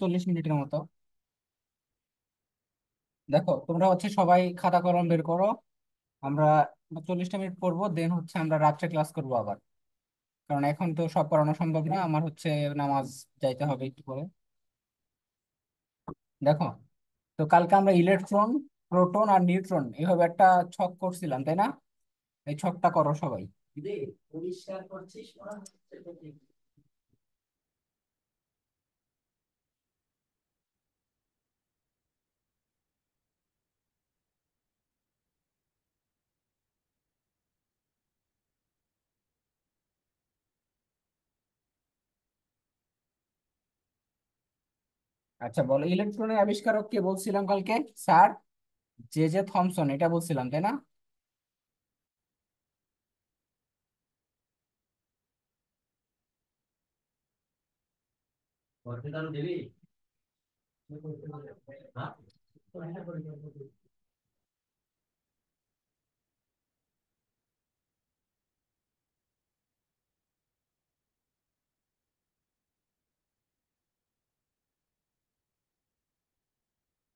40 মিনিটের মতো। দেখো তোমরা হচ্ছে সবাই খাতা কলম বের করো। আমরা 40টা মিনিট পড়বো, দেন হচ্ছে আমরা রাত্রে ক্লাস করবো আবার। কারণ এখন তো সব করানো সম্ভব না, আমার হচ্ছে নামাজ যাইতে হবে একটু পরে। দেখো, তো কালকে আমরা ইলেকট্রন, প্রোটন আর নিউট্রন এইভাবে একটা ছক করছিলাম, তাই না? এই ছকটা করো সবাই। আচ্ছা বলো, ইলেকট্রনের আবিষ্কারক কে বলছিলাম কালকে? স্যার জে জে থমসন, এটা বলছিলাম তাই না?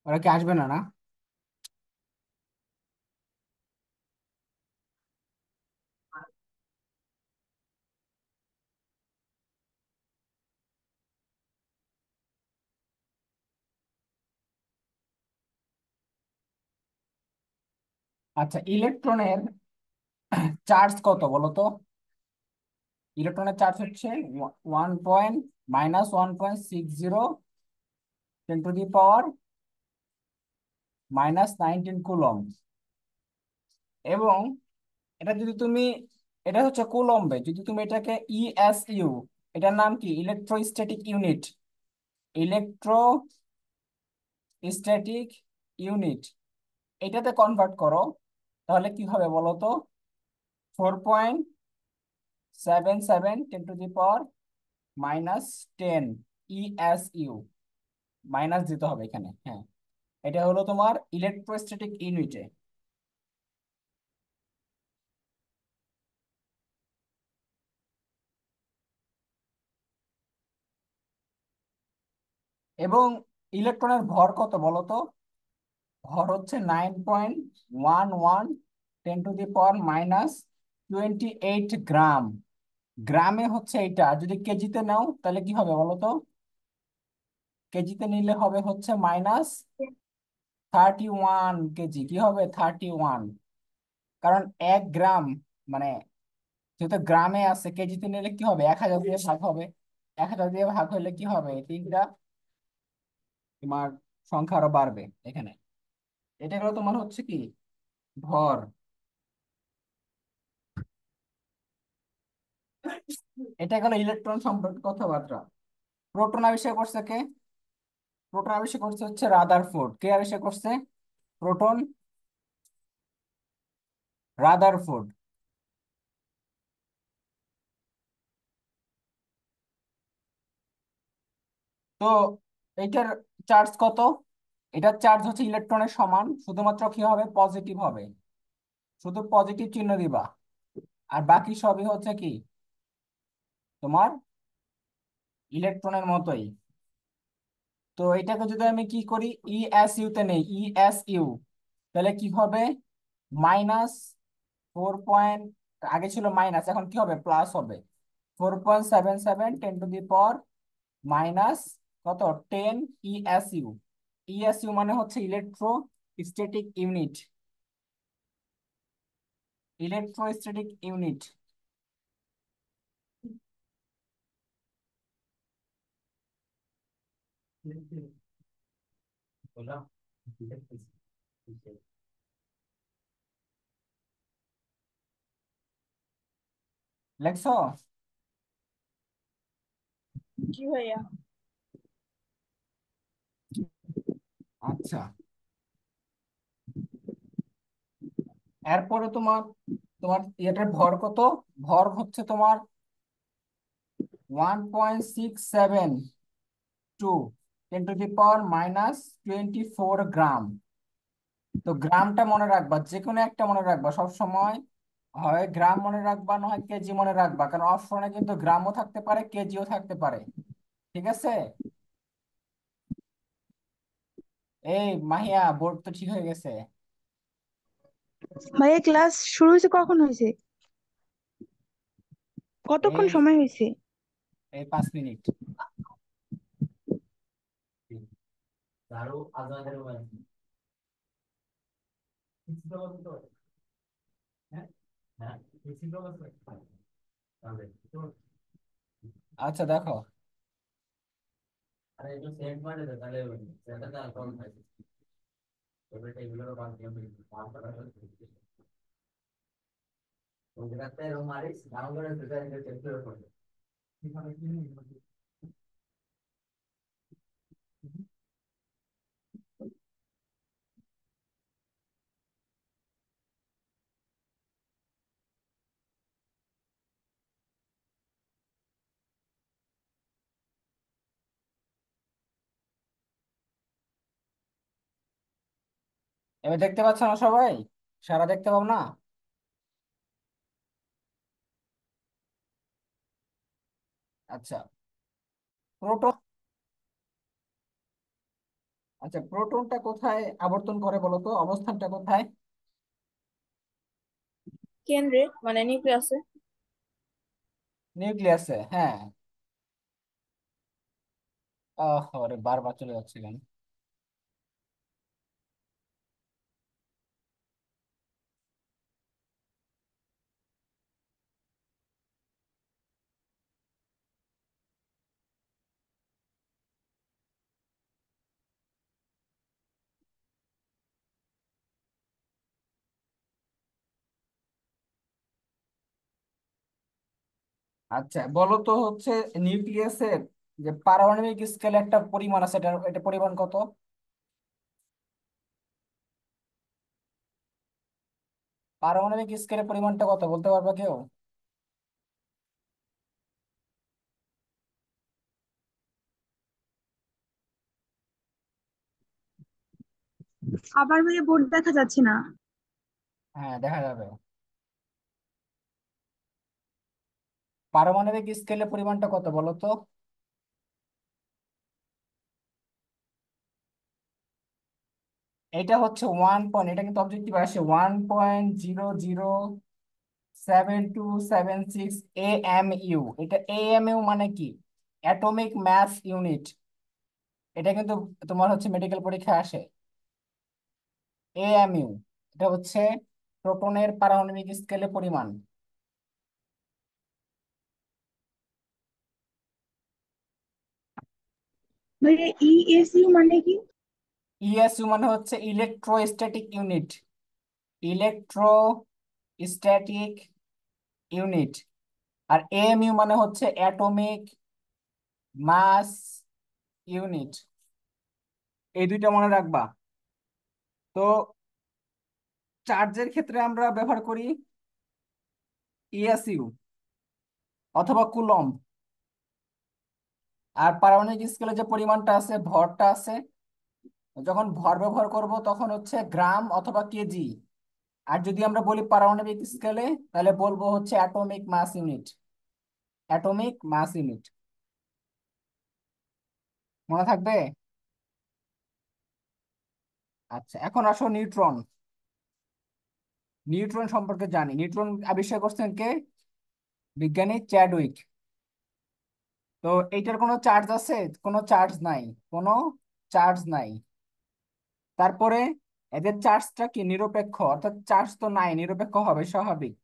ওরা কি আসবে না না? আচ্ছা, ইলেকট্রনের চার্জ কত বলো তো? ইলেকট্রনের চার্জ হচ্ছে 1.-1.60 10⁻⁻⁹ এবং এটা যদি তুমি, এটা হচ্ছে কুলম্বে, যদি তুমি এটাকে ইএসইউ, এটার নাম কি, ইলেকট্রোস্ট্যাটিক ইউনিট, ইলেকট্রোস্ট্যাটিক ইউনিট, এটাতে কনভার্ট করো, তাহলে কি হবে বলো তো? 4.77 × 10⁻⁻10 ইএসইউ, মাইনাস দিতে হবে এখানে, হ্যাঁ। এটা হলো তোমার ইলেকট্রোস্ট্যাটিক ইউনিটে। এবং ইলেকট্রনের ভর কত বলো তো? ভর হচ্ছে 9.11 10⁻⁻28 গ্রাম। গ্রামে হচ্ছে এটা, যদি কেজিতে নাও তাহলে কি হবে বলো তো? কেজিতে নিলে হবে হচ্ছে -31 কেজি, কি হবে 31। কারণ 1 গ্রাম মানে, যেহেতু গ্রামে আছে, কেজিতে নিলে কি হবে, 1000 দিয়ে ভাগ হবে। 1000 দিয়ে ভাগ হলে কি হবে, তিনটা তোমার সংখ্যা আরো বাড়বে এখানে। এটা হলো তোমার হচ্ছে কি, ভর। এটা গেল ইলেকট্রন সম্পর্কে কথাবার্তা। প্রোটন আবিষ্কার করছে কে? প্রোটন আবিষ্কার করছে হচ্ছে রাদারফোর্ড। কে আবিষ্কার করছে প্রোটন? রাদারফোর্ড। তো এইটার চার্জ কত? এটার চার্জ হচ্ছে ইলেকট্রনের সমান, শুধুমাত্র কি হবে, পজিটিভ হবে। শুধু পজিটিভ চিহ্ন দিবা, আর বাকি সবই হচ্ছে কি তোমার ইলেকট্রনের মতোই। তো এটাকে যদি আমি কি করি, ইএসইউ তে নেই, ইএসইউ, তাহলে কি হবে, -4 পয়েন্ট, আগে ছিল মাইনাস, এখন কি হবে, প্লাস হবে। 4.77 10⁻⁻, কত, 10 ইএসইউ। ইএসইউ মানে হচ্ছে ইলেকট্রোস্ট্যাটিক ইউনিট, ইলেকট্রোস্ট্যাটিক ইউনিট। লেখছো? জি ভাইয়া। আচ্ছা, এরপরে তোমার, এটার ভর কত? ভর হচ্ছে তোমার 1.672 10⁻⁻24 গ্রাম। তো গ্রামটা মনে রাখবা, যে কোনো একটা মনে রাখবা সব সময়, হয় গ্রাম মনে রাখবা, না হয় কেজি মনে রাখবা, কারণ অপশনে কিন্তু গ্রামও থাকতে পারে, কেজিও থাকতে পারে। ঠিক আছে? এই মাহিয়া, বোর্ড তো ঠিক হয়ে গেছে। ভাইয়া ক্লাস শুরু হয়েছে কখন হয়েছে? কতক্ষণ এই সময় হয়েছে? এই 5 মিনিট। আচ্ছা দেখো, এবার দেখতে পাচ্ছ না সবাই? সারা দেখতে পাও না? আচ্ছা, প্রোটন। আচ্ছা, প্রোটনটা কোথায় আবর্তন করে বলো তো, অবস্থানটা কোথায়? কেন্দ্রে মানে নিউক্লিয়াসে। নিউক্লিয়াসে, হ্যাঁ। আরে বারবার চলে যাচ্ছে কেন? আচ্ছা বলো তো হচ্ছে, নিউক্লিয়াসের যে পারমাণবিক স্কেলে একটা পরিমাণ আছে, এটা এটা পরিমাণ কত? পারমাণবিক স্কেলের পরিমাণটা কত বলতে পারবে কেউ? আবার ভাইয়া বোর্ড দেখা যাচ্ছে না। হ্যাঁ, দেখা যাবে। পারমাণবিক স্কেলের পরিমাণটা কত বলো তো? এটা হচ্ছে 1 পয়েন্ট, এটা কিন্তু অবজেক্টিভ আসে 1.007276 AMU। এটা AMU মানে কি? Atomic mass unit. এটা কিন্তু তোমার হচ্ছে মেডিকেল পরীক্ষায় আসে। AMU এটা হচ্ছে প্রোটনের পারমাণবিক স্কেলে পরিমাণ। ভাইয়া ইএসইউ মানে কি? ইএসইউ মানে হচ্ছে ইলেকট্রোস্ট্যাটিক ইউনিট। Electrostatic unit. আর এএমইউ মানে হচ্ছে অ্যাটমিক মাস ইউনিট। এই দুইটা মনে রাখবা। তো চার্জের ক্ষেত্রে আমরা ব্যবহার করি ইএসইউ অথবা কুলম্ব। আর পারমাণবিক স্কেলে যে পরিমাণটা আছে, ভরটা আছে, যখন ভর ব্যবহার করব তখন হচ্ছে গ্রাম অথবা কেজি। আর যদি আমরা বলি পারমাণবিক স্কেলে, তাহলে বলবো হচ্ছে atomic mass unit. Atomic mass unit মনে থাকবে? আচ্ছা, এখন আসো নিউট্রন। নিউট্রন সম্পর্কে জানি। নিউট্রন আবিষ্কার করছেন কে? বিজ্ঞানী চ্যাডউইক। তো এইটার কোনো চার্জ আছে? কোনো চার্জ নাই। কোনো চার্জ নাই। তারপরে এদের চার্জটা কি নিরপেক্ষ, অর্থাৎ চার্জ তো নাই, নিরপেক্ষ হবে স্বাভাবিক।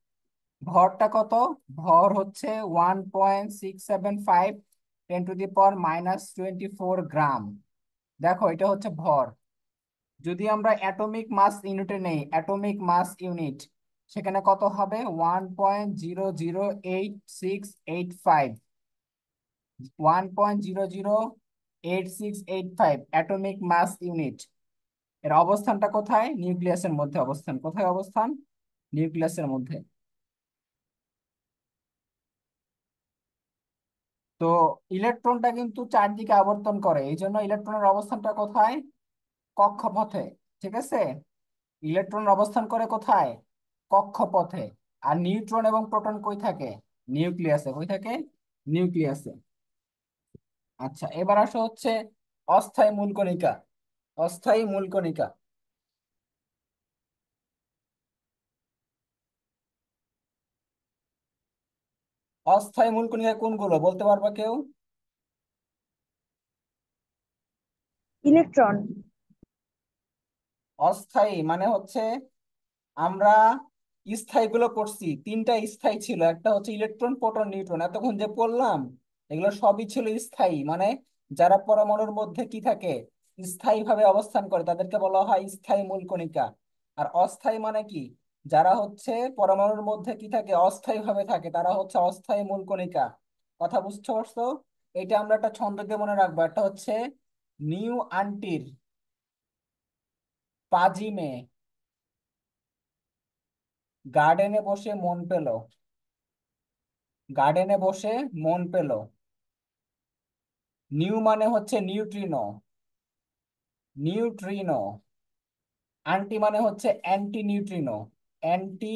ভরটা কত? ভর হচ্ছে 1.675 × 10⁻⁻24 গ্রাম। দেখো, এটা হচ্ছে ভর। যদি আমরা অ্যাটমিক মাস ইউনিটে নেই, অ্যাটমিক মাস ইউনিট, সেখানে কত হবে? 1.008685। 1.008685 অ্যাটমিক মাস ইউনিট। এর অবস্থানটা কোথায়? নিউক্লিয়াসের মধ্যে অবস্থান। কোথায় অবস্থান? নিউক্লিয়াসের মধ্যে। তো ইলেকট্রনটা কিন্তু চারদিকে আবর্তন করে, এই জন্য ইলেকট্রনের অবস্থানটা কোথায়? কক্ষপথে। ঠিক আছে? ইলেকট্রন অবস্থান করে কোথায়? কক্ষপথে। আর নিউট্রন এবং প্রোটন কই থাকে? নিউক্লিয়াসে। কই থাকে? নিউক্লিয়াসে। আচ্ছা, এবার আসো হচ্ছে অস্থায়ী মূলকণিকা। অস্থায়ী মূল কণিকা। অস্থায়ী মূল কণিকা কোনগুলো বলতে পারবা কেউ? ইলেকট্রন। অস্থায়ী মানে হচ্ছে, আমরা স্থায়ী গুলো পড়ছি, তিনটা স্থায়ী ছিল, একটা হচ্ছে ইলেকট্রন, প্রোটন, নিউট্রন, এতক্ষণ যে পড়লাম এগুলো সবই ছিল স্থায়ী, মানে যারা পরমাণুর মধ্যে কি থাকে, স্থায়ী ভাবে অবস্থান করে তাদেরকে বলা হয় স্থায়ী মূল কণিকা। আর অস্থায়ী মানে কি, যারা হচ্ছে পরমাণুর মধ্যে কি থাকে, অস্থায়ী ভাবে থাকে, তারা হচ্ছে অস্থায়ী মূল কণিকা। কথা বুঝতে পারছো? এটা আমরা একটা ছন্দ দিয়ে মনে রাখবো, একটা হচ্ছে নিউ আন্টির পাজি মেয়ে গার্ডেনে বসে মন পেল, গার্ডেনে বসে মন পেল। নিউ মানে হচ্ছে নিউট্রিনো, নিউট্রিনো। আন্টি মানে হচ্ছে অ্যান্টি নিউট্রিনো, অ্যান্টি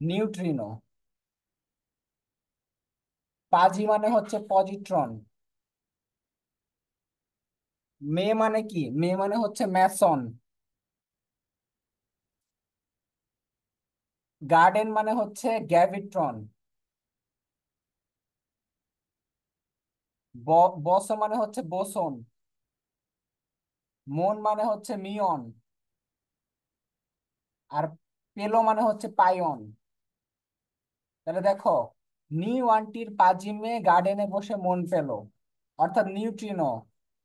নিউট্রিনো। পাজি মানে হচ্ছে পজিট্রন। মে মানে কি, মে মানে হচ্ছে ম্যাসন। গার্ডেন মানে হচ্ছে গ্যাভিট্রন। বস মানে হচ্ছে বোসন। মন মানে হচ্ছে মিয়ন। আর পেলো মানে হচ্ছে পাইয়ন। তাহলে দেখো, নিউ আন্টির পাজিমে গার্ডেনে বসে মন পেল, অর্থাৎ neutrino,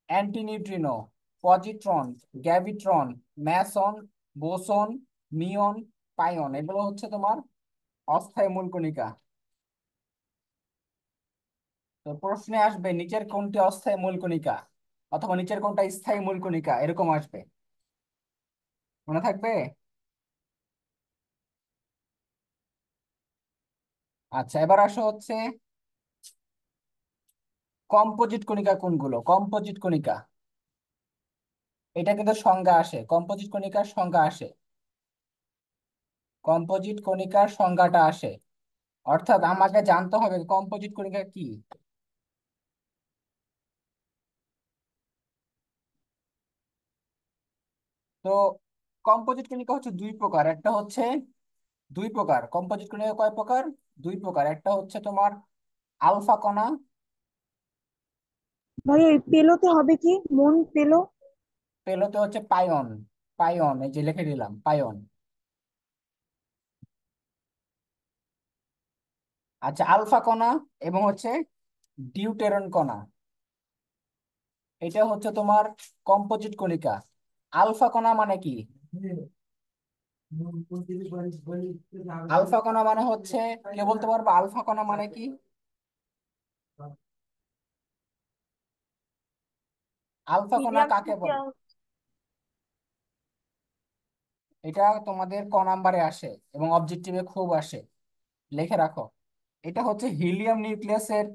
anti neutrino, positron, graviton, meson, boson, muon, pion, এগুলো হচ্ছে তোমার অস্থায়ী মূল কণিকা। তো প্রশ্নে আসবে নিচের কোনটি অস্থায়ী মূল কণিকা, অথবা নিচের কোনটা স্থায়ী মূল কণিকা, এরকম আসবে, মনে থাকবে? আচ্ছা, এবার আসো হচ্ছে কম্পোজিট কণিকা কোনগুলো, কম্পোজিট কণিকা। এটা কিন্তু সংজ্ঞা আসে, কম্পোজিট কণিকার সংজ্ঞা আসে, কম্পোজিট কণিকার সংজ্ঞাটা আসে। অর্থাৎ আমাকে জানতে হবে কম্পোজিট কণিকা কি। তো কম্পোজিট কণিকা হচ্ছে দুই প্রকার, একটা হচ্ছে, দুই প্রকার কম্পোজিট কণিকা, কয় প্রকার? দুই প্রকার। একটা হচ্ছে তোমার আলফা কণা। ভাই ওই পেলোতে হবে কি, মন পেলো? পেলোতে হচ্ছে পাইয়ন, পাইয়ন, এই যে লিখে দিলাম পাইয়ন। আচ্ছা, আলফা কণা এবং হচ্ছে ডিউটেরন কণা, এটা হচ্ছে তোমার কম্পোজিট কণিকা। আলফা কণা মানে কি, আলফা কণা মানে হচ্ছে, কে বলতে পারবো আলফা কণা মানে কি? আলফা কণা হিলিয়াম কাকে থেকে বলে? এটা তোমাদের ক নাম্বারে আসে এবং অবজেক্টিভে খুব আসে, লিখে রাখো। এটা হচ্ছে হিলিয়াম নিউক্লিয়াসের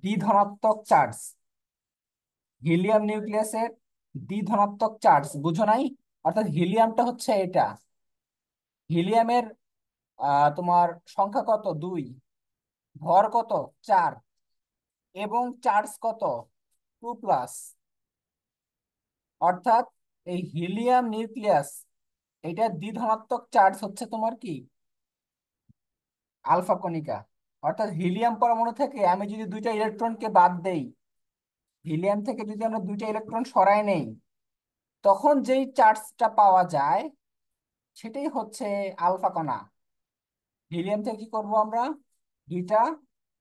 দ্বিধনাত্মক চার্জ, হিলিয়াম নিউক্লিয়াসের দ্বিধনাত্মক চার্জ, বুঝো নাই? অর্থাৎ হিলিয়ামটা হচ্ছে এটা, হিলিয়ামের তোমার সংখ্যা কত, দুই, ভর কত, চার, এবং চার্জ কত, টু প্লাস। অর্থাৎ এই হিলিয়াম নিউক্লিয়াস, এটা দ্বিধনাত্মক চার্জ হচ্ছে তোমার কি, আলফা কণিকা। অর্থাৎ হিলিয়াম পরমাণু থেকে আমি যদি দুইটা ইলেকট্রনকে বাদ দেই, হিলিয়াম থেকে যদি আমরা দুইটা ইলেকট্রন সরাই নেই, তখন যেই চার্জটা পাওয়া যায় সেটাই হচ্ছে আলফা কণা। হিলিয়াম থেকে কি করব আমরা, দুইটা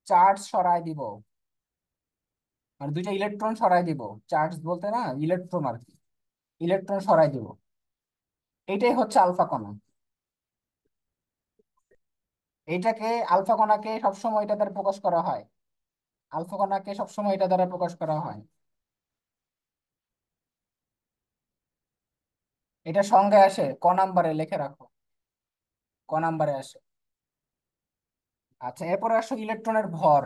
চার্জ সরাই দিব, মানে দুইটা ইলেকট্রন সরাই দিব, চার্জ বলতে না, ইলেকট্রন আর কি, ইলেকট্রন সরাই দিব, এটাই হচ্ছে আলফা কণা। এটাকে, আলফা কণাকে সবসময় এটা দ্বারা প্রকাশ করা হয়, আলফা কণাকে সবসময় এটা দ্বারা প্রকাশ করা হয়। এটা সংজ্ঞায় আসে ক নাম্বারে, লিখে রাখো, ক নাম্বারে আসে। আচ্ছা, এরপরে আসো ইলেকট্রনের ভর,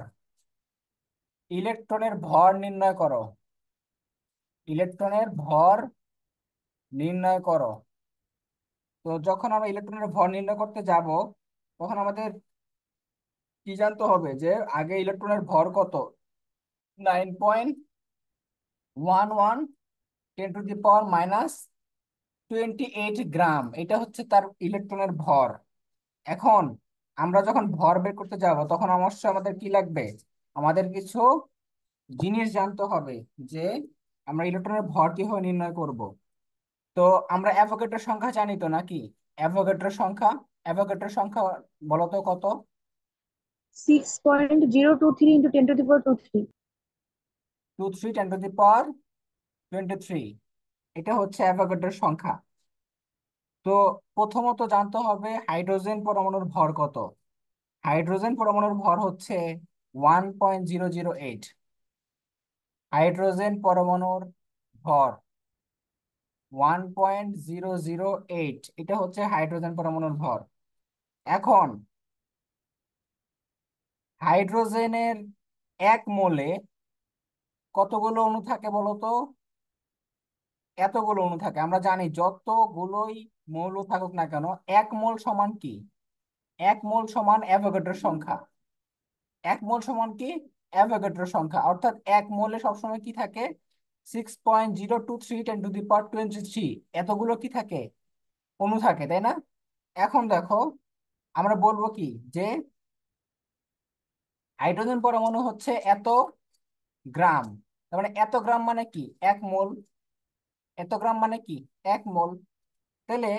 ইলেকট্রনের ভর নির্ণয় করো, ইলেকট্রনের ভর নির্ণয় করো। তো যখন আমরা ইলেকট্রনের ভর নির্ণয় করতে যাব, তখন আমাদের কি জানতে হবে, যে আগে ইলেকট্রনের ভর কত, 9.11 10⁻⁻28 গ্রাম, এটা হচ্ছে তার ইলেকট্রনের ভর। এখন আমরা যখন ভর বের করতে যাব তখন অবশ্যই আমাদের কি লাগবে, আমাদের কিছু জিনিস জানতে হবে, যে আমরা ইলেকট্রনের ভর কিভাবে নির্ণয় করব। তো আমরা অ্যাভোগাড্রোর সংখ্যা জানি তো নাকি? অ্যাভোগাড্রোর সংখ্যা বলো তো কত? 6.023 into 10 to the power 23। 23 × 10⁻23। এটা হচ্ছে অ্যাভোগাড্রোর সংখ্যা। তো প্রথমত জানতে হবে হাইড্রোজেন পরমাণুর ভর কত। হাইড্রোজেন পরমাণুর ভর হচ্ছে 1.008। হাইড্রোজেন পরমাণুর ভর 1.008, এটা হচ্ছে হাইড্রোজেন পরমাণুর ভর। এখন হাইড্রোজেনের এক মোলে কতগুলো অণু থাকে বলো তো? এতগুলো অণু থাকে। আমরা জানি যতগুলোই মৌল থাকুক না কেন, এক মোল সমান কি? এক মোল সমান অ্যাভোগাড্রোর সংখ্যা। এক মোল সমান কি? অ্যাভোগাড্রোর সংখ্যা। অর্থাৎ এক মোলে সবসময় কি থাকে? 6.023 × 10⁻23 এতগুলো কি থাকে? অণু থাকে, তাই না? এখন দেখো, আমরা বলবো কি, যে হাইড্রোজেন পরমাণু হচ্ছে এত গ্রাম। তার মানে এত গ্রাম মানে কি? এক মোল। এত গ্রাম মানে কি? এক মোল। তাহলে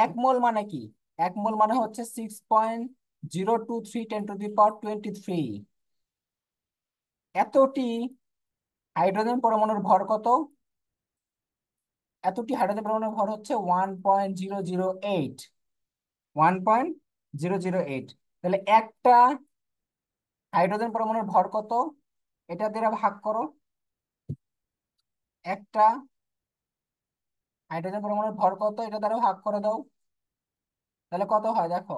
এক মোল মানে কি? এক মোল মানে হচ্ছে 6.023 × 10⁻23। এতটি হাইড্রোজেন পরমাণুর ভর কত? এতটি হাইড্রোজেন পরমাণুর ভর হচ্ছে 1.008। 1.008। তাহলে একটা হাইড্রোজেন পরমাণুর ভর কত? এটা দ্বারা ভাগ করো। একটা হাইড্রোজেন পরমাণুর ভর কত, এটা দ্বারা ভাগ করে দাও। তাহলে কত হয় দেখো।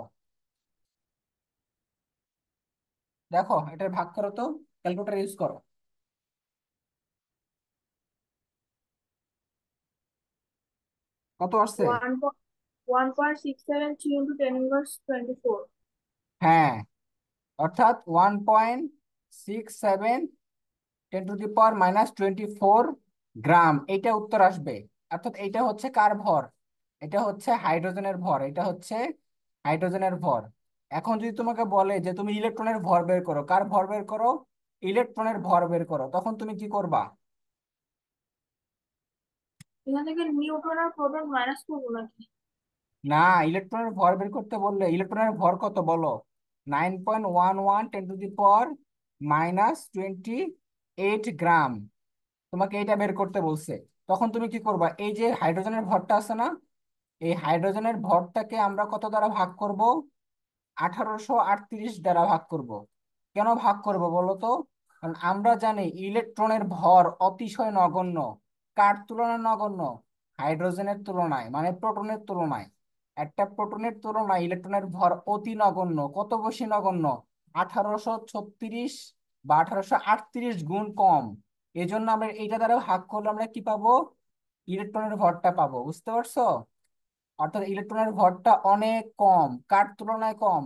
দেখো এটা ভাগ করো তো, ক্যালকুলেটর ইউজ করো। কত আসছে? 1.673 into 10 inverse 24। হ্যাঁ, অর্থাৎ 1.67 × 10⁻⁻24 গ্রাম, এইটা উত্তর আসবে। অর্থাৎ এইটা হচ্ছে কার ভর? এটা হচ্ছে হাইড্রোজেনের ভর। এটা হচ্ছে হাইড্রোজেনের ভর। এখন যদি তোমাকে বলে যে তুমি ইলেকট্রনের ভর বের করো, কার ভর বের করো? ইলেকট্রনের ভর বের করো, তখন তুমি কি করবা? এখান থেকে নিউটন আর প্রোটন মাইনাস করবো নাকি? না, ইলেকট্রনের ভর বের করতে বললে ইলেকট্রনের ভর কত বলো? 9.11 × 10⁻⁻28 গ্রাম। তোমাকে এটা বের করতে বলছে। তখন তুমি কি করবা? এই যে হাইড্রোজেনের ভরটা আছে না, এই হাইড্রোজেনের ভরটাকে আমরা কত দ্বারা ভাগ করব? 1838 দ্বারা ভাগ করব। কেন ভাগ করব বলো তো? কারণ আমরা জানি ইলেকট্রনের ভর অতিশয় নগণ্য। কার তুলনায় নগণ্য? হাইড্রোজেনের তুলনায়, মানে প্রোটনের তুলনায়। একটা প্রোটনের তুলনায় ইলেকট্রনের ভর অতি নগণ্য। কত বেশি নগণ্য? 1836 বা 1838 গুণ কম। এই জন্য আমরা এইটা দ্বারা ভাগ করলে আমরা কি পাবো? ইলেকট্রনের ভরটা পাবো। বুঝতে পারছো? অর্থাৎ ইলেকট্রনের ভরটা অনেক কম। কার তুলনায় কম?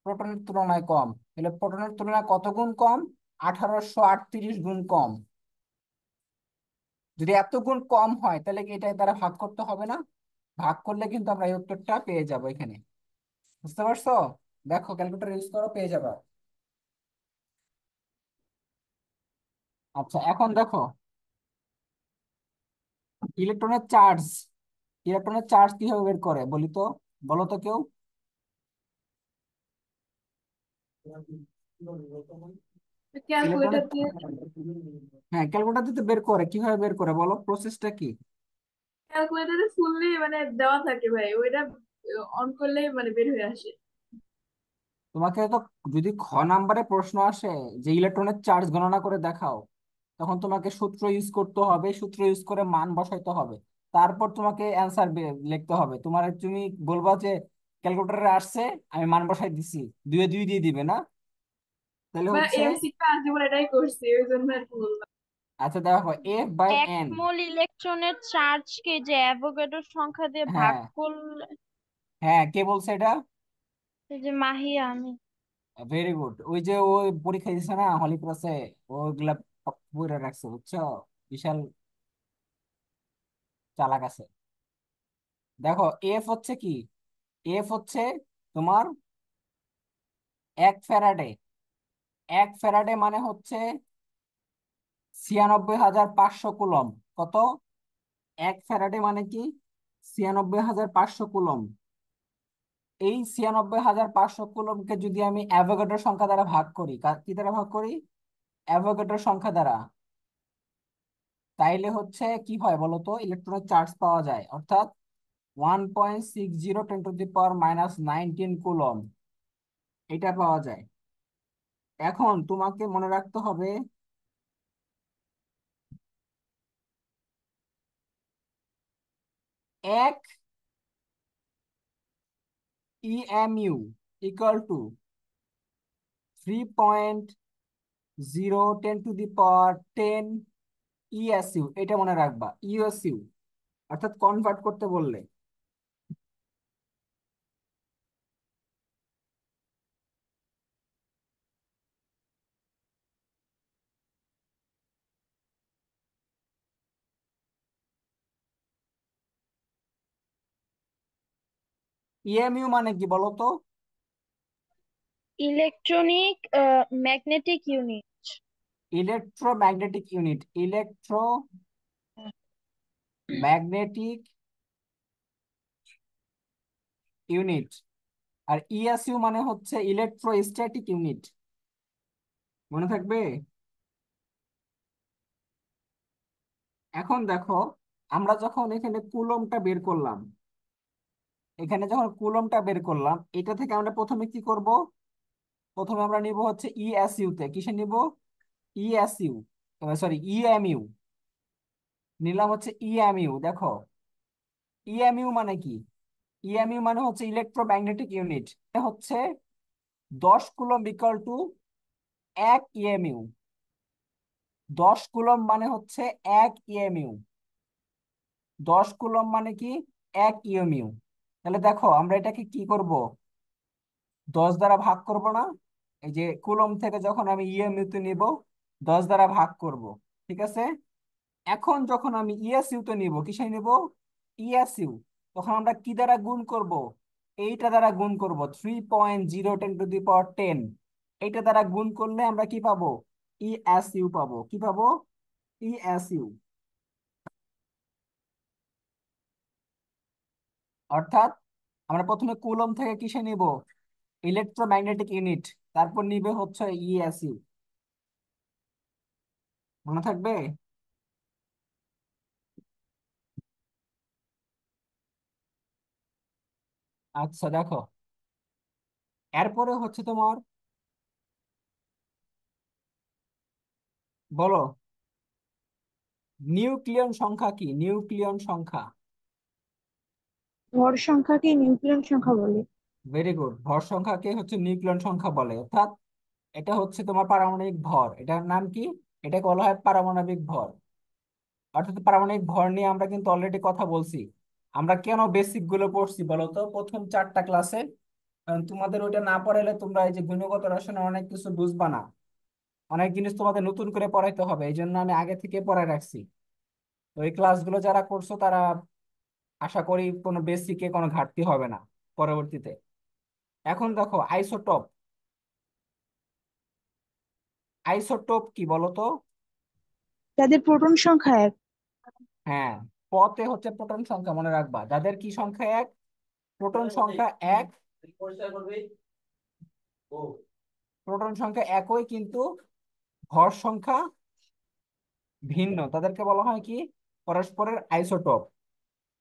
প্রোটনের তুলনায় কম। তাহলে প্রোটনের তুলনায় কত গুণ কম? 1838 গুণ কম। যদি এত গুণ কম হয় তাহলে কি এটা দ্বারা ভাগ করতে হবে না? ভাগ করলে কিন্তু আমরা এই উত্তরটা পেয়ে যাবো এখানে। বুঝতে পারছো? দেখো ক্যালকুলেটর ইউজ করো, পেয়ে যাবে। আচ্ছা, এখন দেখো ইলেকট্রনের চার্জ। ইলেকট্রনের চার্জ কিভাবে বের করে বলি তো? বলো তো কেউ। ইলেকট্রনের, ক্যালকুলেটর দিয়ে। হ্যাঁ, ক্যালকুলেটর দিতে বের করে। কিভাবে বের করে বলো, প্রসেসটা কি? ক্যালকুলেটরে ফুললি মানে দেওয়া থাকে ভাই, ওইটা অন করলেই মানে বের হয়ে আসে। তোমাকে তো যদি খ নাম্বারে প্রশ্ন আসে যে ইলেকট্রনের চার্জ গণনা করে দেখাও, তখন তোমাকে সূত্র ইউজ করতে হবে। সূত্র ইউজ করে মান বসাইতে হবে। তারপর তোমাকে অ্যান্সার লিখতে হবে। তুমি বলবা যে ক্যালকুলেটরে আসছে, আমি মান বসাই দিছি, 2 এ 2 দিয়ে দিবে না? তাহলে বা হচ্ছে, এমসি কাজ যেমন এটাই করছি, ওই জন্য আর কি বললাম। আচ্ছা দেখো, এক F/n। মোল ইলেকট্রনের চার্জকে যে অ্যাভোগাড্রোর সংখ্যা দিয়ে ভাগ হ্যাঁ, করলে। হ্যাঁ, কে বলছে এটা? এই যে মাহিয়া, আমি। Very good. ওই যে ওই পরীক্ষা দিছে না হলিক্রসে, ওগুলা পড়ে রাখছে, বুঝছো? বিশাল চালাক আছে। দেখো এফ হচ্ছে কি, এফ হচ্ছে তোমার 1 ফ্যারাডে। 1 ফ্যারাডে মানে হচ্ছে 96,500 কুলম। কত? 1 ফ্যারাডে মানে কি? 96,500 কুলম। এই 96,500 কুলমকে যদি আমি অ্যাভোগাড্রোর সংখ্যা দ্বারা ভাগ করি, কি দ্বারা ভাগ করি? অ্যাভোগাড্রোর সংখ্যা দ্বারা, তাইলে হচ্ছে কি হয় বলতো? ইলেকট্রনের চার্জ পাওয়া যায়, অর্থাৎ 1.60 × 10⁻⁹ এটা পাওয়া যায়। এখন তোমাকে মনে রাখতে হবে, 1 EMU = 3.0 × 10⁻⁻10 এটা মনে রাখবা, ইউএসইউ। অর্থাৎ কনভার্ট করতে বললে ইএমইউ মানে কি বলতো? Electronic magnetic unit. Electromagnetic unit, electromagnetic unit. আর ইএসইউ মানে হচ্ছে ইলেকট্রোস্ট্যাটিক ইউনিট। মনে থাকবে? এখন দেখো, আমরা যখন এখানে কুলমটা বের করলাম, এটা থেকে আমরা প্রথমে কি করব? প্রথমে আমরা নিব হচ্ছে ইএসইউ তে। কিসে নিব? ESU, sorry EMU. নিলাম হচ্ছে ইএমইউ। দেখো ইএমইউ মানে কি? ইএমইউ মানে হচ্ছে ইলেকট্রোম্যাগনেটিক ইউনিট। এটা হচ্ছে 10 coulomb equal to 1 EMU. 10 coulomb মানে হচ্ছে 1 ইএমইউ। 10 কুলম মানে কি? 1 ইএমইউ। তাহলে দেখো আমরা এটাকে কি করব? 10 দ্বারা ভাগ করব না? এই যে কুলম থেকে যখন আমি ইএমইউ তে নিব, 10 দ্বারা ভাগ করব। ঠিক আছে। এখন যখন আমি ইএসইউ তে নিব, কিসে নিব? ইএসইউ, তখন আমরা কি দ্বারা গুণ করব? এইটা দ্বারা গুণ করব, 3.0 × 10⁻10। এইটা দ্বারা গুণ করলে আমরা কি পাবো? ইএসইউ পাবো। কি পাবো? ইএসইউ। অর্থাৎ আমরা প্রথমে কুলম থেকে কিসে নিব? Electromagnetic unit. তারপর নিবে হচ্ছে ইএসইউ। মনে থাকবে? আচ্ছা দেখো, এরপরে হচ্ছে তোমার, বলো নিউক্লিয়ন সংখ্যা কি? নিউক্লিয়ন সংখ্যা। ভর সংখ্যাকে নিউক্লিয়ন সংখ্যা বলে। Very good. ভর সংখ্যাকে হচ্ছে নিউক্লিয়ন সংখ্যা বলে। অর্থাৎ এটা হচ্ছে তোমার পারমাণবিক ভর। এটার নাম কি? এটাকে বলা হয় পারমাণবিক ভর। অর্থাৎ পারমাণবিক ভর নিয়ে আমরা কিন্তু অলরেডি কথা বলছি। আমরা কেন বেসিক গুলো পড়ছি বলতো প্রথম 4টা ক্লাসে? কারণ তোমাদের ওইটা না পড়াইলে তোমরা এই যে গুণগত রসায়নে অনেক কিছু বুঝবা না। অনেক জিনিস তোমাদের নতুন করে পড়াইতে হবে, এই জন্য আমি আগে থেকে পড়াই রাখছি। তো এই ক্লাসগুলো যারা করছো তারা আশা করি কোনো বেসিকে কোনো ঘাটতি হবে না পরবর্তীতে। এখন দেখো আইসোটোপ। আইসোটোপ কি বলতো? যাদের প্রোটন সংখ্যা এক। হ্যাঁ, পতে হচ্ছে প্রোটন সংখ্যা। মনে রাখবা, যাদের কি সংখ্যা এক? প্রোটন সংখ্যা এক। প্রোটন সংখ্যা একই কিন্তু ভর সংখ্যা ভিন্ন, তাদেরকে বলা হয় কি? পরস্পরের আইসোটোপ।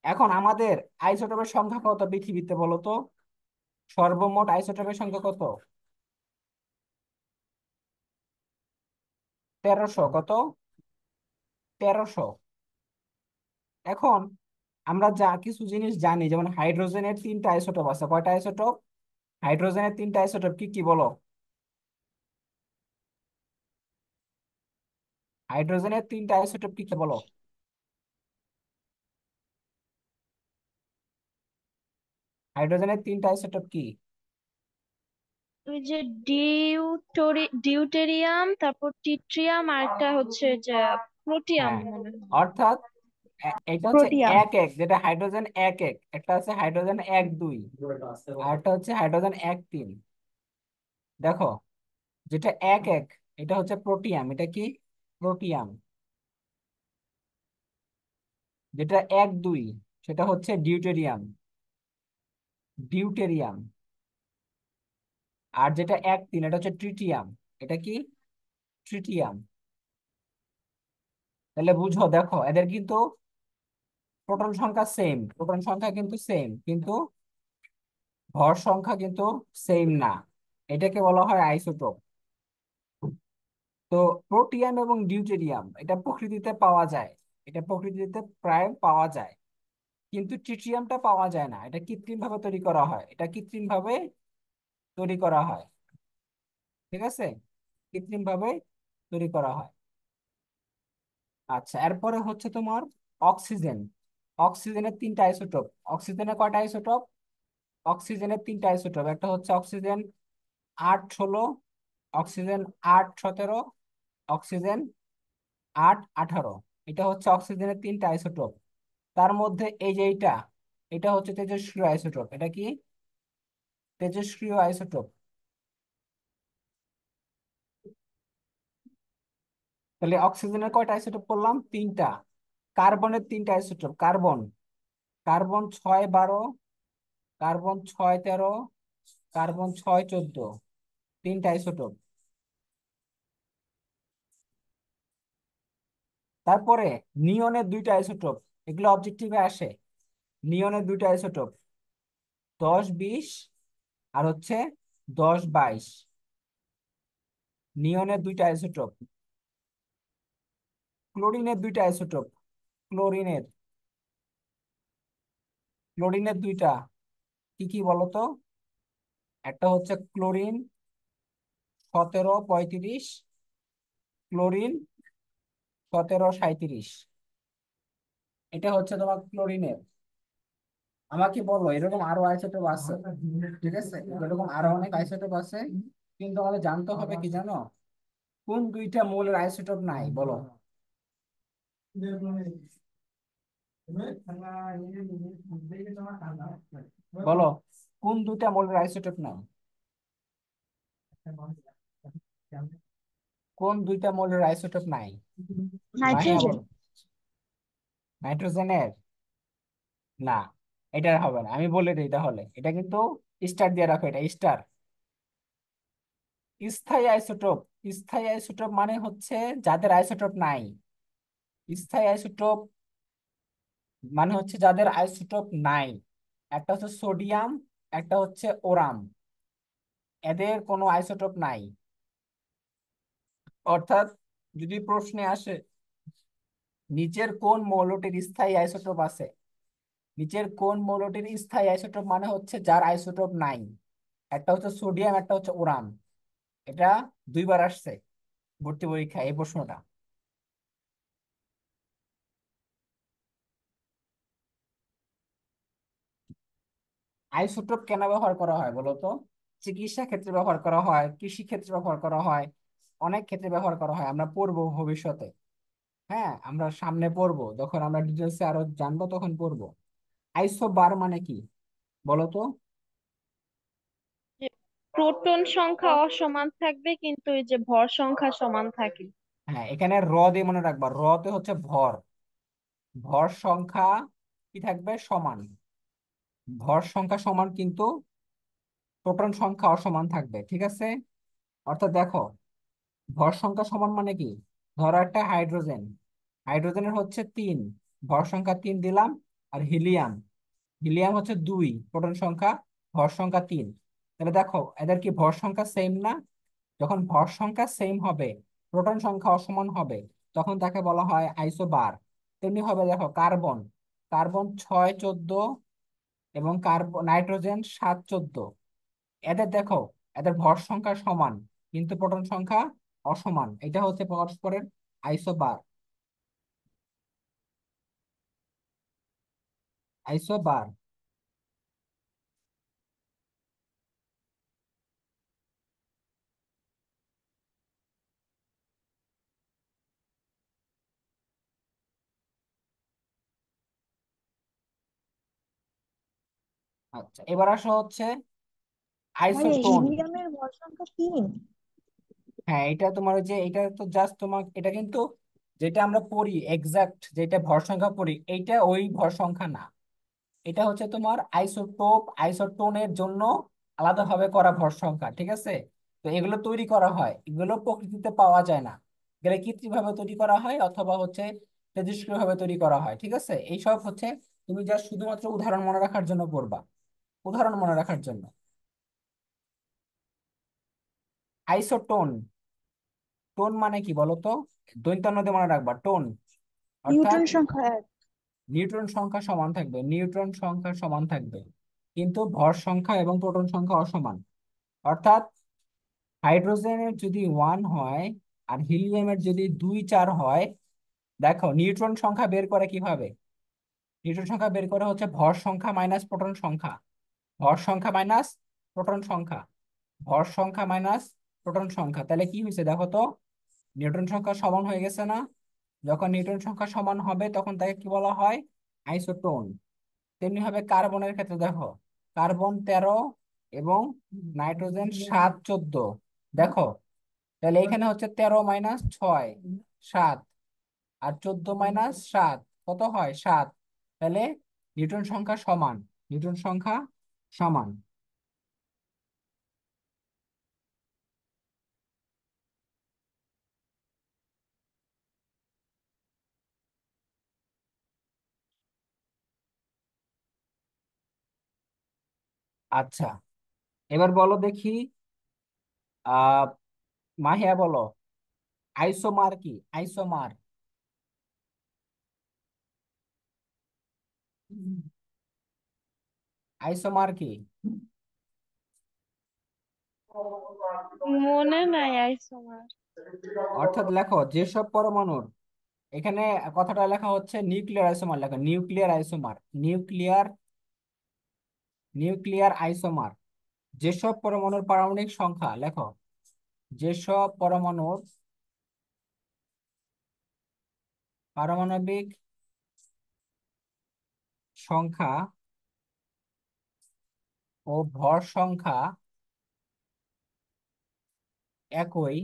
এখন আমাদের আইসোটোপের সংখ্যা কত পৃথিবীতে বলো তো? সর্বমোট আইসোটোপের সংখ্যা কত? 1300। কত? 1300। এখন আমরা যা কিছু জিনিস জানি, যেমন হাইড্রোজেনের 3টা আইসোটোপ আছে। কয়টা আইসোটোপ? হাইড্রোজেনের 3টা আইসোটোপ কি কি বলো? হাইড্রোজেনের 3টা আইসোটোপ কি কি বলো? হাইড্রোজেনের 3টা আইসোটোপ কি? ওই যে ডিউটেরিয়াম, তারপর টিট্রিয়াম, আর একটা হচ্ছে যে প্রোটিয়াম হ্যাঁ, মনে হয়। অর্থাৎ এটা হচ্ছে প্রোটিয়াম। এক এক, যেটা হাইড্রোজেন এক এক, একটা হচ্ছে হাইড্রোজেন এক দুই, আর একটা হচ্ছে হাইড্রোজেন এক তিন। দেখো, যেটা এক এক এটা হচ্ছে প্রোটিয়াম, এটা কি প্রোটিয়াম। যেটা এক দুই সেটা হচ্ছে ডিউটেরিয়াম, ডিউটেরিয়াম। আর যেটা এক তিন এটা হচ্ছে ট্রিটিয়াম, এটা কি ট্রিটিয়াম। তাহলে বুঝো, দেখো এদের কিন্তু প্রোটন সংখ্যা সেম, প্রোটন সংখ্যা কিন্তু সেম, কিন্তু ভর সংখ্যা কিন্তু সেম না। এটাকে বলা হয় আইসোটোপ। তো প্রোটিয়াম এবং ডিউটেরিয়াম এটা প্রকৃতিতে পাওয়া যায়, এটা প্রকৃতিতে প্রায় পাওয়া যায়, কিন্তু ট্রিটিয়ামটা পাওয়া যায় না। এটা কৃত্রিম ভাবে তৈরি করা হয়, এটা কৃত্রিম ভাবে তৈরি করা হয়। ঠিক আছে, কৃত্রিম ভাবে তৈরি করা হয়। আচ্ছা, এরপরে হচ্ছে তোমার অক্সিজেন। অক্সিজেনের তিনটা আইসোটোপ। অক্সিজেনের কয়টা আইসোটোপ? অক্সিজেনের তিনটা আইসোটোপ, একটা হচ্ছে অক্সিজেন 8 16, অক্সিজেন 8 17, অক্সিজেন 8 18। এটা হচ্ছে অক্সিজেনের তিনটা আইসোটোপ। তার মধ্যে এই যে এইটা, এটা হচ্ছে তেজস্ক্রিয় আইসোটোপ। এটা কি তেজস্ক্রিয় আইসোটোপ। তাহলে অক্সিজেনের কয়টা আইসোটোপ করলাম? তিনটা। কার্বনের তিনটা isotope. Carbon, carbon 6 12, carbon 6 13, carbon 6 14, তিনটা আইসোটোপ। তারপরে নিয়নের দুইটা আইসোটোপ, এগুলো অবজেক্টিভে আসে। নিয়নের দুইটা আইসোটোপ 10 20, আর হচ্ছে 10 22। নিয়নের দুইটা আইসোটোপ। ক্লোরিনের দুইটা আইসোটোপ। ক্লোরিনের, ক্লোরিনের দুইটা কি কি বলতো? একটা হচ্ছে ক্লোরিন 17 35, ক্লোরিন 17 37। এটা হচ্ছে তোমার ক্লোরিনের। আমাকে বলো, এরকম আরো আইসোটোপ আছে, ঠিক আছে, এরকম আরো অনেক আইসোটোপ আছে, কিন্তু আমাদের জানতে হবে কি জানো, কোন দুইটা মৌলের আইসোটোপ নাই বলো। বলো, কোন দুইটা মৌলের আইসোটোপ নাই? কোন দুইটা মৌলের আইসোটোপ নাই? মাহিয়া নাইট্রোজেন। বলো। নাইট্রোজেনের না, এটা হবে না। আমি বলে দিই তাহলে, এটা কিন্তু স্টার দিয়ে রাখো, এটা স্টার। স্থায়ী আইসোটোপ। স্থায়ী আইসোটোপ মানে হচ্ছে যাদের আইসোটোপ নাই। স্থায়ী আইসোটোপ মানে হচ্ছে যাদের আইসোটোপ নাই। একটা হচ্ছে সোডিয়াম, একটা হচ্ছে ওরাম, এদের কোনো আইসোটোপ নাই। অর্থাৎ যদি প্রশ্নে আসে নিচের কোন মৌলটির স্থায়ী আইসোটোপ আছে, নিচের কোন মৌলটির স্থায়ী আইসোটোপ মানে হচ্ছে যার আইসোটোপ নাই। একটা হচ্ছে সোডিয়াম, একটা হচ্ছে ওরাম। এটা দুইবার আসছে ভর্তি পরীক্ষায় এই প্রশ্নটা। আইসোটোপ কেন ব্যবহার করা হয় বলো তো? চিকিৎসা ক্ষেত্রে ব্যবহার করা হয়, কৃষি ক্ষেত্রে ব্যবহার করা হয়, অনেক ক্ষেত্রে ব্যবহার করা হয়। আমরা পড়বো ভবিষ্যতে, হ্যাঁ আমরা সামনে পড়বো, যখন আমরা ডিটেলসে আরো জানবো তখন পড়বো। আইসো বার মানে কি বলো তো? যে প্রোটন সংখ্যা অসমান থাকবে কিন্তু এই যে ভর সংখ্যা সমান থাকে। হ্যাঁ, এখানে র দিয়ে মনে রাখবা, র তে হচ্ছে ভর। ভর সংখ্যা কি থাকবে? সমান। ভর সংখ্যা সমান কিন্তু প্রোটন সংখ্যা অসমান থাকবে, ঠিক আছে। অর্থাৎ দেখো, ভর সংখ্যা সমান মানে কি, ধরো একটা হাইড্রোজেন, হাইড্রোজেনের হচ্ছে 3, ভর সংখ্যা 3 দিলাম। আর হিলিয়াম, হিলিয়াম হচ্ছে 2, প্রোটন সংখ্যা ভর সংখ্যা 3। তাহলে দেখো এদের কি ভর সংখ্যা সেম না? যখন ভর সংখ্যা সেম হবে, প্রোটন সংখ্যা অসমান হবে, তখন তাকে বলা হয় আইসোবার। তেমনি হবে দেখো কার্বন, কার্বন 6 14, এবং কার্বন নাইট্রোজেন 7 14। এদের দেখো, এদের ভর সংখ্যা সমান কিন্তু প্রোটন সংখ্যা অসমান, এটা হচ্ছে পরস্পরের আইসোবার। আইসোবার। আচ্ছা, এবার আসো হচ্ছে ভাইয়া আইসোটোন। হিলিয়ামের ভর সংখ্যা 3। হ্যাঁ, এটা তোমার ওই যে এটা তো জাস্ট তোমার এটা কিন্তু যেটা আমরা পড়ি এক্সাক্ট যেটা ভর সংখ্যা পড়ি এইটা ওই ভর সংখ্যা না। এটা হচ্ছে তোমার আইসোটোপ আইসোটোনের জন্য আলাদাভাবে করা ভর সংখ্যা, ঠিক আছে? তো এগুলো তৈরি করা হয়, এগুলো প্রকৃতিতে পাওয়া যায় না। এগুলো কৃত্রিম ভাবে তৈরি করা হয় অথবা হচ্ছে তেজস্ক্রিয় ভাবে তৈরি করা হয়, ঠিক আছে? এইসব হচ্ছে তুমি জাস্ট শুধুমাত্র উদাহরণ মনে রাখার জন্য পড়বা, উদাহরণ মনে রাখার জন্য। আইসোটোন, টোন মানে কি বলো তো? দৈন্তান্ন দিয়ে মনে রাখবা, টোন অর্থাৎ নিউটন সংখ্যা 1। নিউট্রন সংখ্যা সমান থাকবে, নিউট্রন সংখ্যা সমান থাকবে, কিন্তু ভর সংখ্যা এবং প্রোটন সংখ্যা অসমান। অর্থাৎ হাইড্রোজেনের যদি 1 হয় আর হিলিয়ামের যদি 2 4 হয়, দেখো নিউট্রন সংখ্যা বের করে কিভাবে? নিউট্রন সংখ্যা বের করে হচ্ছে ভর সংখ্যা মাইনাস প্রোটন সংখ্যা, ভর সংখ্যা মাইনাস প্রোটন সংখ্যা, ভর সংখ্যা মাইনাস প্রোটন সংখ্যা। তাহলে কি হয়েছে দেখো তো, নিউট্রন সংখ্যা সমান হয়ে গেছে না? যখন নিউট্রন সংখ্যা সমান হবে তখন তাকে কি বলা হয়? আইসোটোন। তেমনি ভাবে কার্বনের ক্ষেত্রে দেখো, কার্বন 13 এবং নাইট্রোজেন 7 14। দেখো, তাহলে এখানে হচ্ছে 13 - 6 7, আর 14 - 7 কত হয়? 7। তাহলে নিউটন সংখ্যা সমান, নিউটন সংখ্যা সমান। আচ্ছা, এবার বলো দেখি, আহ মাহিয়া বলো, আইসোমার কি? আইসোমার, আইসোমার কি? মনে নাই আইসোমার। অর্থাৎ লেখো যেসব পরমাণুর, এখানে কথাটা লেখা হচ্ছে নিউক্লিয়ার আইসোমার, লেখো nuclear isomer, nuclear, nuclear isomer. যেসব পরমাণুর পারমাণবিক সংখ্যা, লেখো যেসব পরমাণুর পারমাণবিক সংখ্যা ও ভর সংখ্যা একই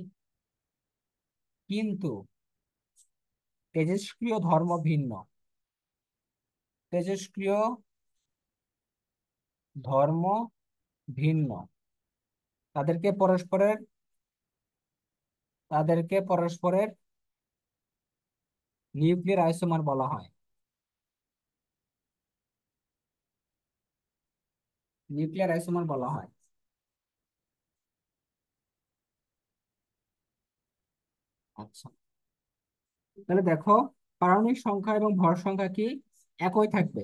কিন্তু তেজস্ক্রিয় ধর্ম ভিন্ন, তেজস্ক্রিয় ধর্ম ভিন্ন, তাদেরকে পরস্পরের, তাদেরকে পরস্পরের নিউক্লিয়ার আইসোমার বলা হয়, নিউক্লিয়ার আইসোমার বলা হয়। আচ্ছা, তাহলে দেখো পারমাণবিক সংখ্যা এবং ভর সংখ্যা কি একই থাকবে।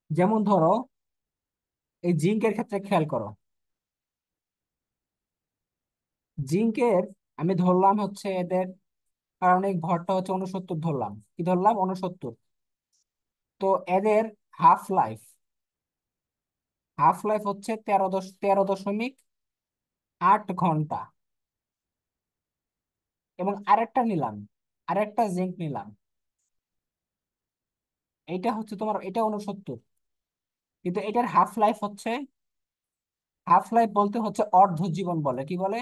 যেমন ধরো এই জিঙ্কের ক্ষেত্রে খেয়াল করো, জিঙ্কের আমি ধরলাম হচ্ছে এদের পারমাণবিক ভরটা হচ্ছে 69 ধরলাম, কি ধরলাম? 69। তো এদের হাফ লাইফ, হাফ লাইফ হচ্ছে 13.8 ঘন্টা। এবং আরেকটা নিলাম, আরেকটা জিঙ্ক নিলাম, এইটা হচ্ছে তোমার, এটা 69, কিন্তু এটার হাফ লাইফ হচ্ছে, হাফ লাইফ বলতে হচ্ছে অর্ধ জীবন বলে, কি বলে?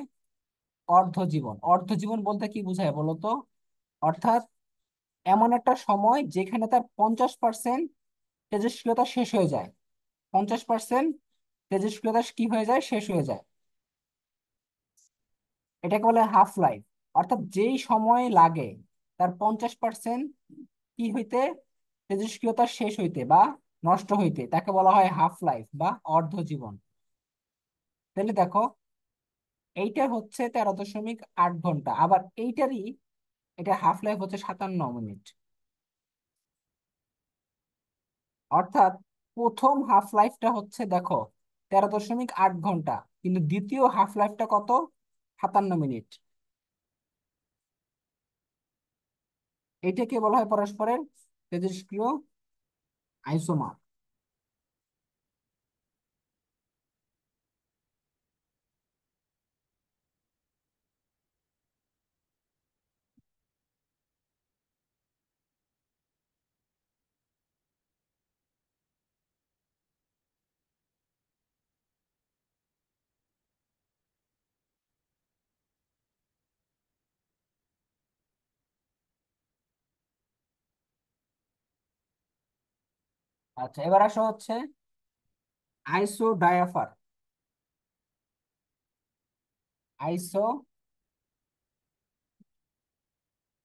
অর্ধ জীবন। অর্ধ জীবন বলতে কি বোঝায় বলো তো? অর্থাৎ এমন একটা সময় যেখানে তার 50% তেজস্ক্রিয়তা শেষ হয়ে যায়, 50% তেজস্ক্রিয়তা কি হয়ে যায়? শেষ হয়ে যায়। এটাকে বলে হাফ লাইফ। অর্থাৎ যেই সময় লাগে তার 50% কি হইতে? তেজস্ক্রিয়তা শেষ হইতে বা নষ্ট হইতে, তাকে বলা হয় হাফ লাইফ বা অর্ধ জীবন। তাহলে দেখো এইটা হচ্ছে 13.8 ঘন্টা, আবার এইটারই, এটা হাফ লাইফ হচ্ছে 57 মিনিট। অর্থাৎ প্রথম হাফ লাইফটা হচ্ছে দেখো 13.8 ঘন্টা, কিন্তু দ্বিতীয় হাফ লাইফটা কত? 57 মিনিট। এটাকে বলা হয় পরস্পরের তেজস্ক্রিয় আইসোমার। আচ্ছা, এবার আসো হচ্ছে আইসো ডায়াফার। আইসো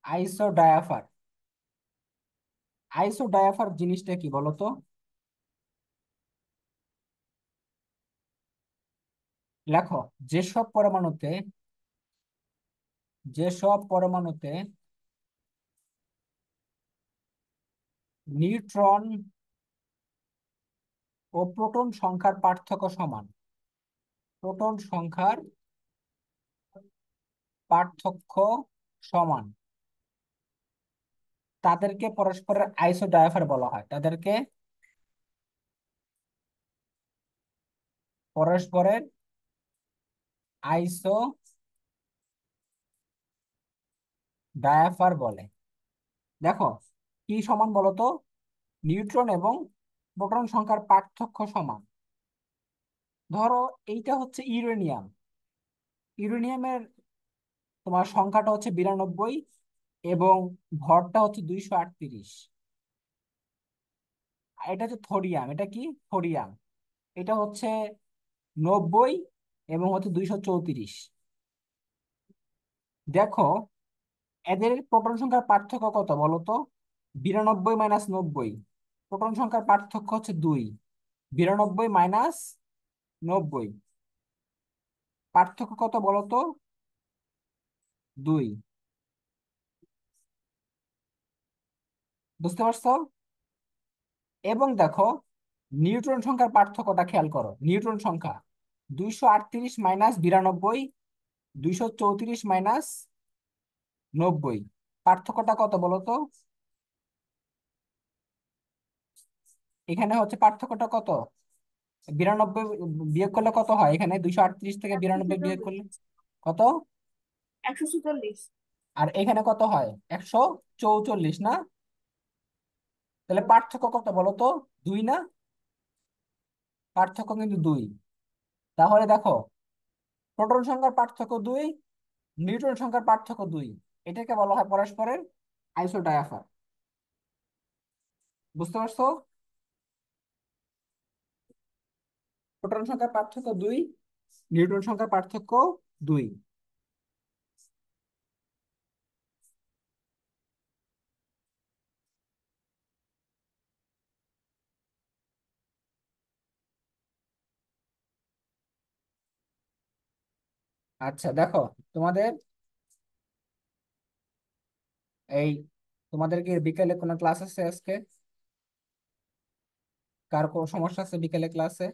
আইসো ডায়াফার আইসো ডায়াফার জিনিসটা কি বলো তো? লেখো। যেসব পরমাণুতে যেসব পরমাণুতে নিউট্রন ও প্রোটন সংখ্যার পার্থক্য সমান। প্রোটন সংখ্যার পার্থক্য সমান, তাদেরকে পরস্পরের আইসো ডায়াফার বলা হয়। তাদেরকে পরস্পরের আইসো ডায়াফার বলে। দেখো, কি সমান বলো তো? নিউট্রন এবং প্রোটন সংখ্যার পার্থক্য সমান। ধরো এইটা হচ্ছে ইউরেনিয়াম। ইউরেনিয়ামের তোমার সংখ্যাটা হচ্ছে 92 এবং ভরটা হচ্ছে 238। আর এটা হচ্ছে থোরিয়াম। এটা কি? থোরিয়াম। এটা হচ্ছে 90 এবং হচ্ছে 234। দেখো, এদের প্রোটন সংখ্যার পার্থক্য কত বলো তো? 92 - 90। প্রোটন সংখ্যার পার্থক্য হচ্ছে 2। 92 - 90, পার্থক্য কত বলো তো? 2। বুঝতে পারছো? এবং দেখো, নিউট্রন সংখ্যার পার্থক্যটা খেয়াল করো। নিউট্রন সংখ্যা 238 - 92, 234 - 90, পার্থক্যটা কত বলো তো? এখানে হচ্ছে পার্থক্যটা কত? 92 বিয়োগ করলে কত হয়? এখানে 238 থেকে একশো 92 বিয়োগ ছেচল্লিশ। করলে কত? 146। আর এখানে কত হয়? 144 না? তাহলে পার্থক্য কত বলো তো? 2 না? পার্থক্য কিন্তু 2। তাহলে দেখো, প্রোটন সংখ্যার পার্থক্য 2, নিউট্রন সংখ্যার পার্থক্য 2। এটাকে বলা হয় পরস্পরের আইসোডায়াফার। বুঝতে পারছো? প্রোটন সংখ্যার পার্থক্য 2, নিউট্রন সংখ্যার পার্থক্য 2। আচ্ছা দেখো, তোমাদের এই তোমাদেরকে বিকেলে কোনো ক্লাস আছে আজকে? কার কোনো সমস্যা আছে বিকেলে ক্লাসে?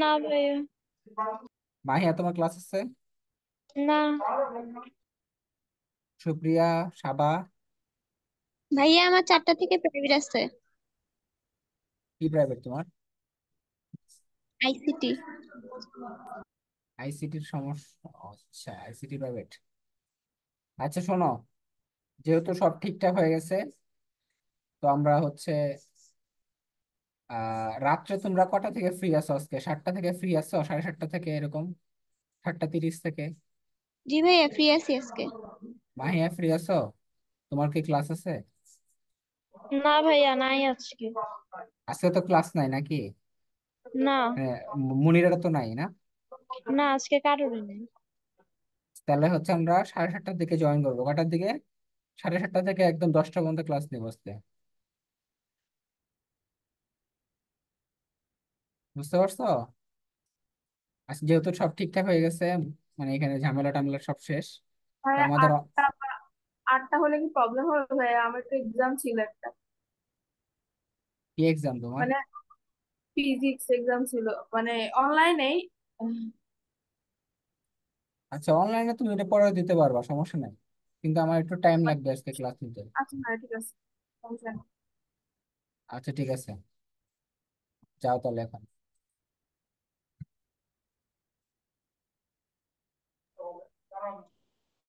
না ভাইয়া। মাহিয়া, তোমার ক্লাস আছে? না সুপ্রিয়া, সাবা? ভাইয়া আমার 4টা থেকে প্রাইভেট আছে। কি প্রাইভেট তোমার? আইসিটি। আইসিটির সমস্যা? আচ্ছা, আইসিটি প্রাইভেট। আচ্ছা শোনো, যেহেতু সব ঠিকঠাক হয়ে গেছে, তো আমরা হচ্ছে রাত্রে তোমরা কটা থেকে ফ্রি আছো আজকে? 7টা থেকে ফ্রি আছো? 7:30 থেকে এরকম? 7:30 থেকে? জি ভাইয়া ফ্রি আছি আজকে। মাহিয়া, ফ্রি আছো? তোমার কি ক্লাস আছে? না ভাইয়া, নাই আজকে। আজকে তো ক্লাস নাই নাকি? না মুনিরা তো নাই না? না, আজকে কারোরই নেই। তাহলে হচ্ছে আমরা 7:30টার দিকে জয়েন করবো। কটার দিকে? 7:30 থেকে একদম 10টা পর্যন্ত ক্লাস নিয়ে বসতে। বুঝতে পারছো? আজকে যেহেতু সব ঠিকঠাক হয়ে গেছে, মানে এখানে ঝামেলা টামেলা সব শেষ, তো ভাই আমাদের 8টা হলে কি প্রবলেম হবে ভাই? আমার তো এক্সাম ছিল একটা, কি এক্সাম তোমার? মানে ফিজিক্স এক্সাম ছিল, মানে অনলাইনেই। আচ্ছা, অনলাইনে তুমি এটা পরে দিতে পারবা, সমস্যা নাই, কিন্তু আমার একটু টাইম লাগবে আজকে ক্লাস নিতে। আচ্ছা ভাই ঠিক আছে, সমস্যা নেই। আচ্ছা ঠিক আছে, যাও তাহলে এখন।